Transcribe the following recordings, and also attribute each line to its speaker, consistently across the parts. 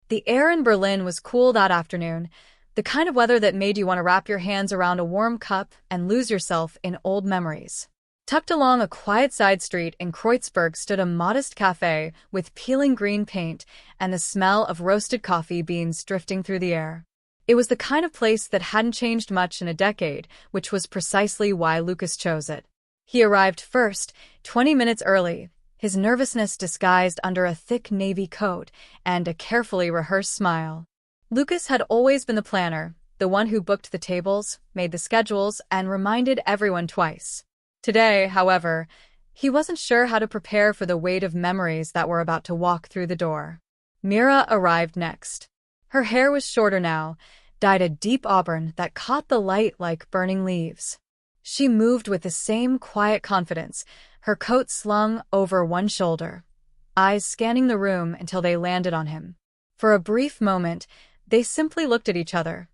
Speaker 1: The air in Berlin was cool that afternoon, the kind of weather that made you want to wrap your hands around a warm cup and lose yourself in old memories. Tucked along a quiet side street in Kreuzberg stood a modest cafe with peeling green paint and the smell of roasted coffee beans drifting through the air. It was the kind of place that hadn't changed much in a decade, which was precisely why Lucas chose it. He arrived first, 20 minutes early, his nervousness disguised under a thick navy coat and a carefully rehearsed smile. Lucas had always been the planner, the one who booked the tables, made the schedules, and reminded everyone twice. Today, however, he wasn't sure how to prepare for the weight of memories that were about to walk through the door. Mira arrived next. Her hair was shorter now, dyed a deep auburn that caught the light like burning leaves. She moved with the same quiet confidence, her coat slung over one shoulder, eyes scanning the room until they landed on him. For a brief moment, they simply looked at each other.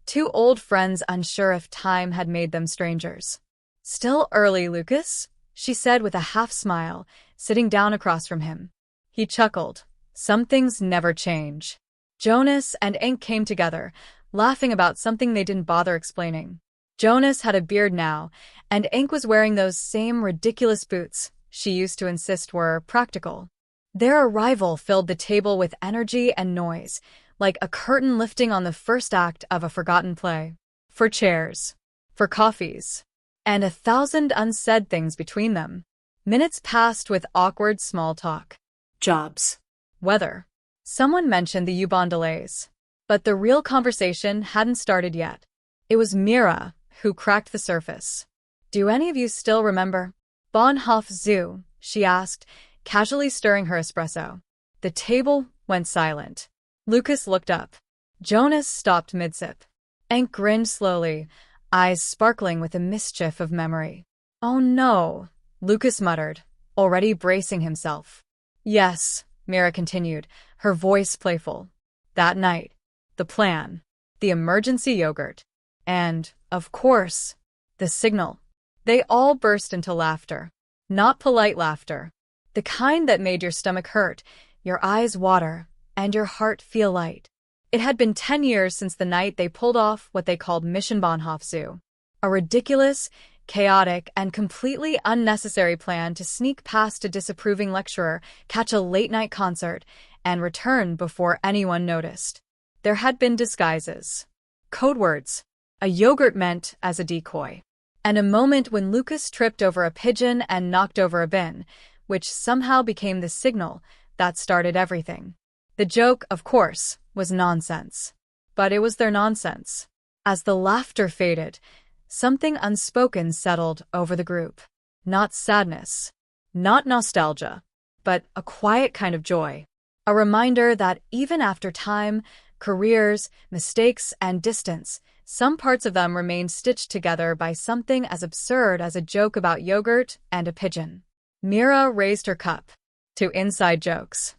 Speaker 1: Two old friends unsure if time had made them strangers. "Still early, Lucas?" she said with a half-smile, sitting down across from him. He chuckled. Some things never change. Jonas and Ink came together, laughing about something they didn't bother explaining. Jonas had a beard now, and Ink was wearing those same ridiculous boots she used to insist were practical. Their arrival filled the table with energy and noise, like a curtain lifting on the first act of a forgotten play. For chairs, for coffees, and 1,000 unsaid things between them. Minutes passed with awkward small talk. Jobs. Weather. Someone mentioned the U-Bahn delays. But the real conversation hadn't started yet. It was Mira who cracked the surface. "Do any of you still remember Bahnhof Zoo?" she asked, casually stirring her espresso. The table went silent. Lucas looked up. Jonas stopped mid-sip. Ink grinned slowly, eyes sparkling with a mischief of memory. "Oh no," Lucas muttered, already bracing himself. "Yes," Mira continued, her voice playful. "That night. The plan. The emergency yogurt. And, of course, the signal." They all burst into laughter. Not polite laughter. The kind that made your stomach hurt, your eyes water, and your heart feel light. It had been 10 years since the night they pulled off what they called Mission Bahnhof Zoo. A ridiculous, chaotic, and completely unnecessary plan to sneak past a disapproving lecturer, catch a late-night concert, and return before anyone noticed. There had been disguises. Code words. A yogurt meant as a decoy. And a moment when Lucas tripped over a pigeon and knocked over a bin, which somehow became the signal that started everything. The joke, of course, was nonsense. But it was their nonsense. As the laughter faded, something unspoken settled over the group. Not sadness, not nostalgia, but a quiet kind of joy. A reminder that even after time, careers, mistakes, and distance, some parts of them remained stitched together by something as absurd as a joke about yogurt and a pigeon. Mira raised her cup. "To inside jokes."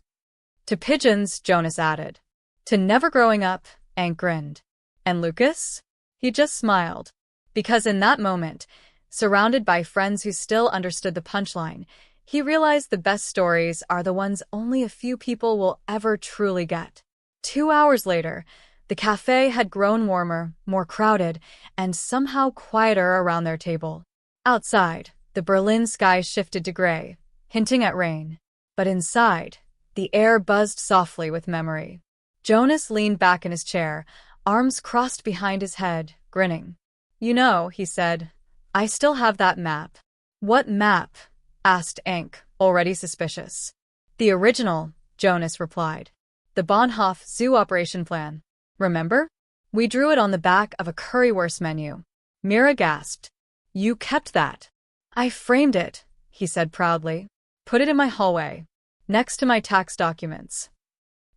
Speaker 1: "To pigeons," Jonas added. "To never growing up," Ink grinned. "And Lucas?" He just smiled. Because in that moment, surrounded by friends who still understood the punchline, he realized the best stories are the ones only a few people will ever truly get. 2 hours later, the cafe had grown warmer, more crowded, and somehow quieter around their table. Outside, the Berlin sky shifted to gray, hinting at rain. But inside, the air buzzed softly with memory. Jonas leaned back in his chair, arms crossed behind his head, grinning. "You know," he said, "I still have that map." "What map?" asked Ink, already suspicious. "The original," Jonas replied. "The Bahnhof Zoo operation plan. Remember? We drew it on the back of a currywurst menu." Mira gasped. "You kept that?" "I framed it," he said proudly. "Put it in my hallway, next to my tax documents."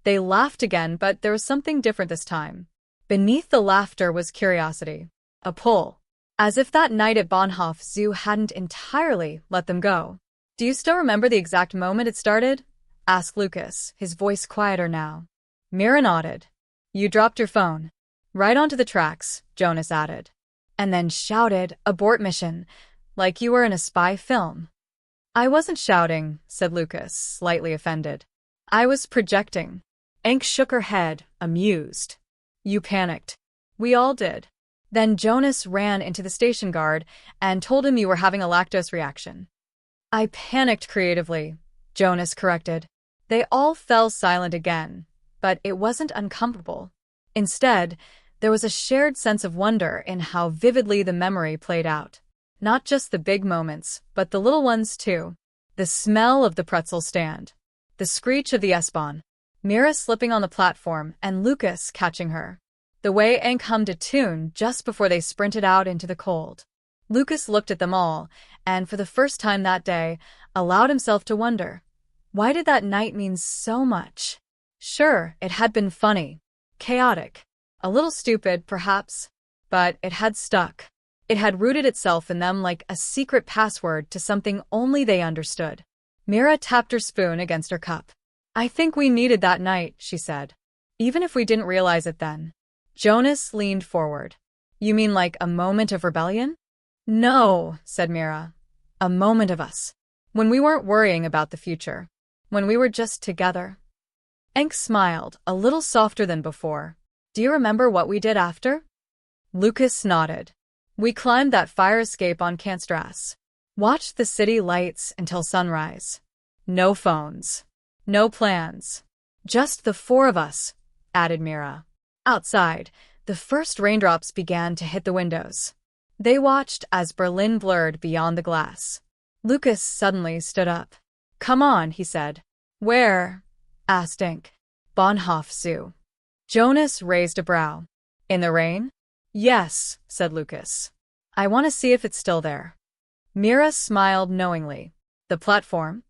Speaker 1: They laughed again, but there was something different this time. Beneath the laughter was curiosity. A pull. As if that night at Bahnhof Zoo hadn't entirely let them go. "Do you still remember the exact moment it started?" asked Lucas, his voice quieter now. Mira nodded. "You dropped your phone." "Right onto the tracks," Jonas added. And then shouted, "Abort mission," like you were in a spy film. "I wasn't shouting," said Lucas, slightly offended. "I was projecting." Ank shook her head, amused. You panicked. We all did. Then Jonas ran into the station guard and told him you were having a lactose reaction. I panicked creatively, Jonas corrected. They all fell silent again, but it wasn't uncomfortable. Instead, there was a shared sense of wonder in how vividly the memory played out. Not just the big moments, but the little ones too. The smell of the pretzel stand. The screech of the S-Bahn. Mira slipping on the platform and Lucas catching her. The way Ank hummed a tune just before they sprinted out into the cold. Lucas looked at them all, and for the first time that day, allowed himself to wonder. Why did that night mean so much? Sure, it had been funny. Chaotic. A little stupid, perhaps. But it had stuck. It had rooted itself in them like a secret password to something only they understood. Mira tapped her spoon against her cup. I think we needed that night, she said. Even if we didn't realize it then. Jonas leaned forward. You mean like a moment of rebellion? No, said Mira. A moment of us. When we weren't worrying about the future. When we were just together. Ank smiled, a little softer than before. Do you remember what we did after? Lucas nodded. We climbed that fire escape on Canstrass. Watched the city lights until sunrise. No phones. No plans. Just the four of us, added Mira. Outside, the first raindrops began to hit the windows. They watched as Berlin blurred beyond the glass. Lucas suddenly stood up. Come on, he said. Where? Asked Ank. Bahnhof Zoo. Jonas raised a brow. In the rain? Yes, said Lucas. I want to see if it's still there. Mira smiled knowingly. The platform?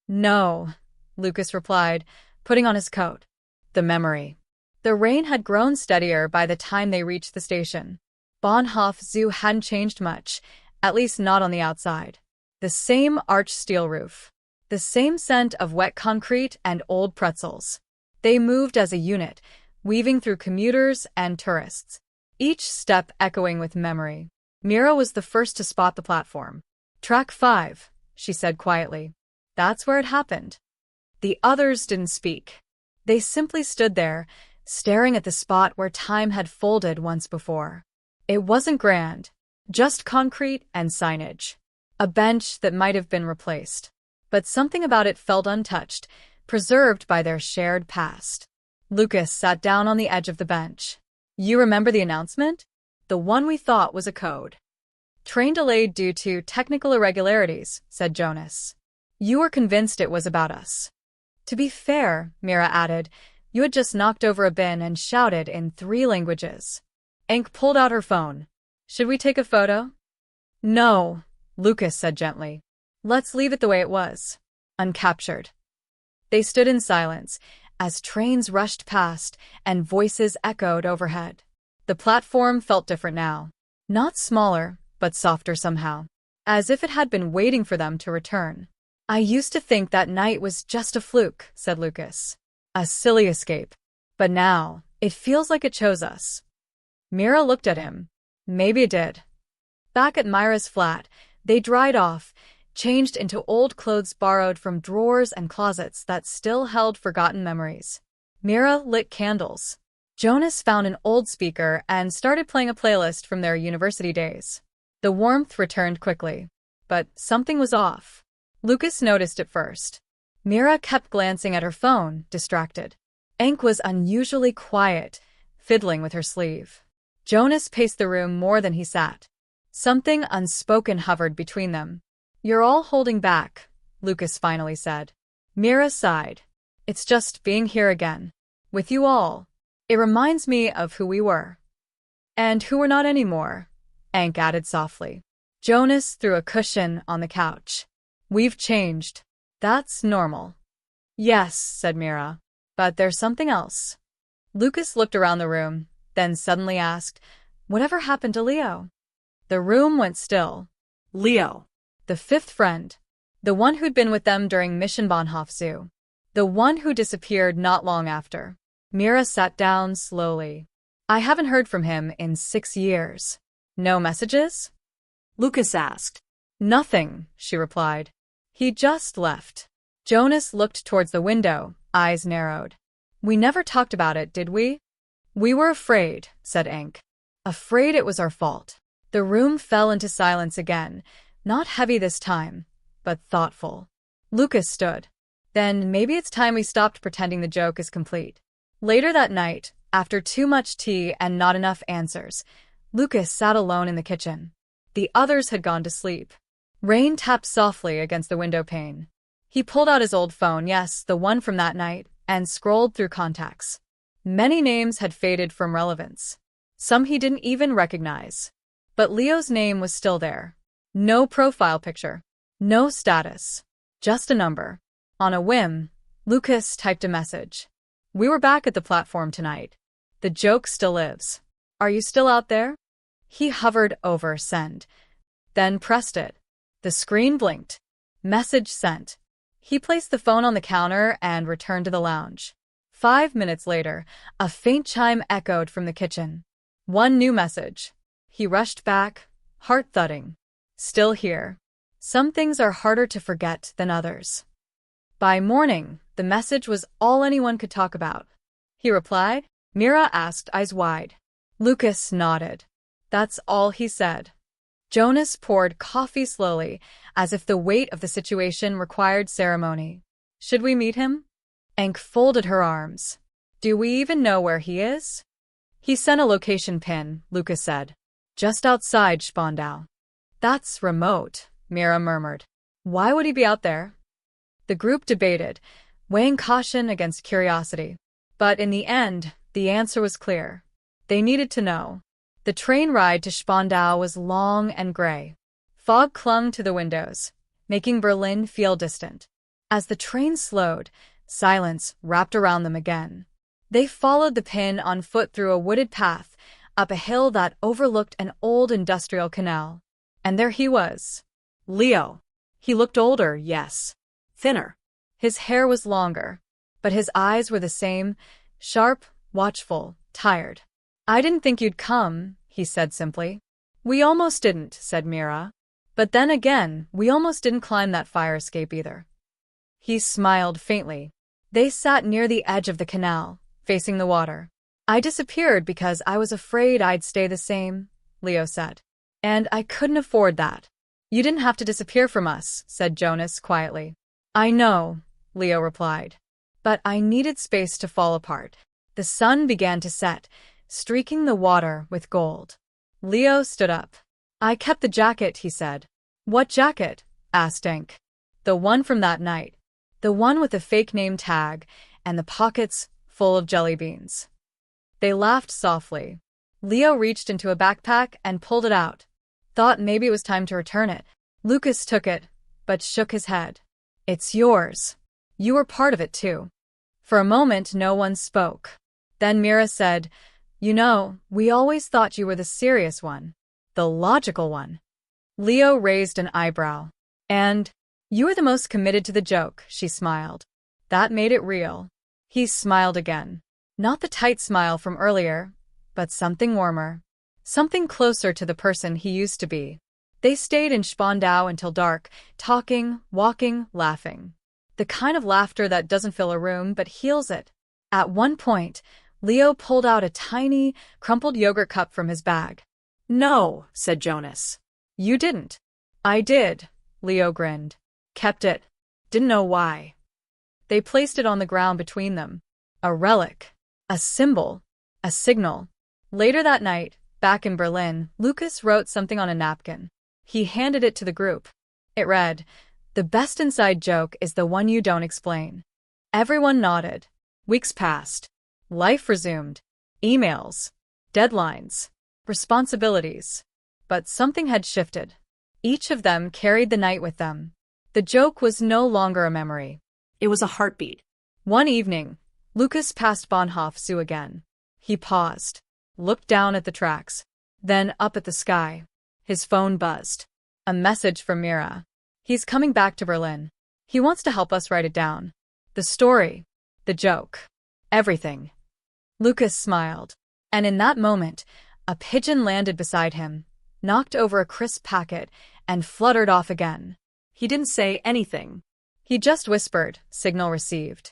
Speaker 1: No, Lucas replied, putting on his coat. The memory. The rain had grown steadier by the time they reached the station. Bahnhof Zoo hadn't changed much, at least not on the outside. The same arched steel roof. The same scent of wet concrete and old pretzels. They moved as a unit, weaving through commuters and tourists. Each step echoing with memory. Mira was the first to spot the platform. Track 5, she said quietly. That's where it happened. The others didn't speak. They simply stood there, staring at the spot where time had folded once before. It wasn't grand, just concrete and signage. A bench that might have been replaced. But something about it felt untouched, preserved by their shared past. Lucas sat down on the edge of the bench. You remember the announcement? The one we thought was a code. Train delayed due to technical irregularities, said Jonas. You were convinced it was about us. To be fair, Mira added, you had just knocked over a bin and shouted in 3 languages. Ank pulled out her phone. Should we take a photo? No, Lucas said gently. Let's leave it the way it was. Uncaptured. They stood in silence as trains rushed past and voices echoed overhead. The platform felt different now. Not smaller, but softer somehow. As if it had been waiting for them to return. I used to think that night was just a fluke, said Lucas. A silly escape. But now, it feels like it chose us. Mira looked at him. Maybe it did. Back at Myra's flat, they dried off, changed into old clothes borrowed from drawers and closets that still held forgotten memories. Mira lit candles. Jonas found an old speaker and started playing a playlist from their university days. The warmth returned quickly. But something was off. Lucas noticed it first. Mira kept glancing at her phone, distracted. Ank was unusually quiet, fiddling with her sleeve. Jonas paced the room more than he sat. Something unspoken hovered between them. You're all holding back, Lucas finally said. Mira sighed. It's just being here again. With you all. It reminds me of who we were. And who we're not anymore, Ank added softly. Jonas threw a cushion on the couch. We've changed. That's normal. Yes, said Mira. But there's something else. Lucas looked around the room, then suddenly asked, whatever happened to Leo? The room went still. Leo. The 5th friend. The one who'd been with them during Mission Bahnhof Zoo. The one who disappeared not long after. Mira sat down slowly. I haven't heard from him in 6 years. No messages? Lucas asked. Nothing, she replied. He just left. Jonas looked towards the window, eyes narrowed. We never talked about it, did we? We were afraid, said Ink. Afraid it was our fault. The room fell into silence again, not heavy this time, but thoughtful. Lucas stood. Then maybe it's time we stopped pretending the joke is complete. Later that night, after too much tea and not enough answers, Lucas sat alone in the kitchen. The others had gone to sleep. Rain tapped softly against the window pane. He pulled out his old phone, yes, the one from that night, and scrolled through contacts. Many names had faded from relevance. Some he didn't even recognize. But Leo's name was still there. No profile picture. No status. Just a number. On a whim, Lucas typed a message. We were back at the platform tonight. The joke still lives. Are you still out there? He hovered over send, then pressed it. The screen blinked. Message sent. He placed the phone on the counter and returned to the lounge. 5 minutes later, a faint chime echoed from the kitchen. One new message. He rushed back, heart thudding. Still here. Some things are harder to forget than others. By morning, the message was all anyone could talk about. He replied. Mira asked, eyes wide. Lucas nodded. That's all he said. Jonas poured coffee slowly, as if the weight of the situation required ceremony. Should we meet him? Ank folded her arms. Do we even know where he is? He sent a location pin, Lucas said. Just outside Spandau. That's remote, Mira murmured. Why would he be out there? The group debated, weighing caution against curiosity. But in the end, the answer was clear. They needed to know. The train ride to Spandau was long and gray. Fog clung to the windows, making Berlin feel distant. As the train slowed, silence wrapped around them again. They followed the pin on foot through a wooded path, up a hill that overlooked an old industrial canal. And there he was. Leo. He looked older, yes. Thinner. His hair was longer, but his eyes were the same, sharp, watchful, tired. I didn't think you'd come, he said simply. We almost didn't, said Mira. But then again, we almost didn't climb that fire escape either. He smiled faintly. They sat near the edge of the canal, facing the water. I disappeared because I was afraid I'd stay the same, Leo said. And I couldn't afford that. You didn't have to disappear from us, said Jonas quietly. I know, Leo replied. But I needed space to fall apart. The sun began to set, streaking the water with gold. Leo stood up. I kept the jacket, he said. What jacket? Asked Ink. The one from that night. The one with the fake name tag and the pockets full of jelly beans. They laughed softly. Leo reached into a backpack and pulled it out. Thought maybe it was time to return it. Lucas took it, but shook his head. It's yours. You were part of it too. For a moment, no one spoke. Then Mira said, You know, we always thought you were the serious one. The logical one. Leo raised an eyebrow. And you were the most committed to the joke, she smiled. That made it real. He smiled again. Not the tight smile from earlier, but something warmer. Something closer to the person he used to be. They stayed in Spandau until dark, talking, walking, laughing. The kind of laughter that doesn't fill a room but heals it. At one point, Leo pulled out a tiny, crumpled yogurt cup from his bag. No, said Jonas. You didn't. I did, Leo grinned. Kept it. Didn't know why. They placed it on the ground between them. A relic. A symbol. A signal. Later that night, back in Berlin, Lucas wrote something on a napkin. He handed it to the group. It read, The best inside joke is the one you don't explain. Everyone nodded. Weeks passed. Life resumed. Emails. Deadlines. Responsibilities. But something had shifted. Each of them carried the night with them. The joke was no longer a memory. It was a heartbeat. One evening, Lucas passed Bahnhof Zoo again. He paused, looked down at the tracks, then up at the sky. His phone buzzed. A message from Mira. He's coming back to Berlin. He wants to help us write it down. The story. The joke. Everything. Lucas smiled. And in that moment, a pigeon landed beside him, knocked over a crisp packet, and fluttered off again. He didn't say anything. He just whispered, signal received.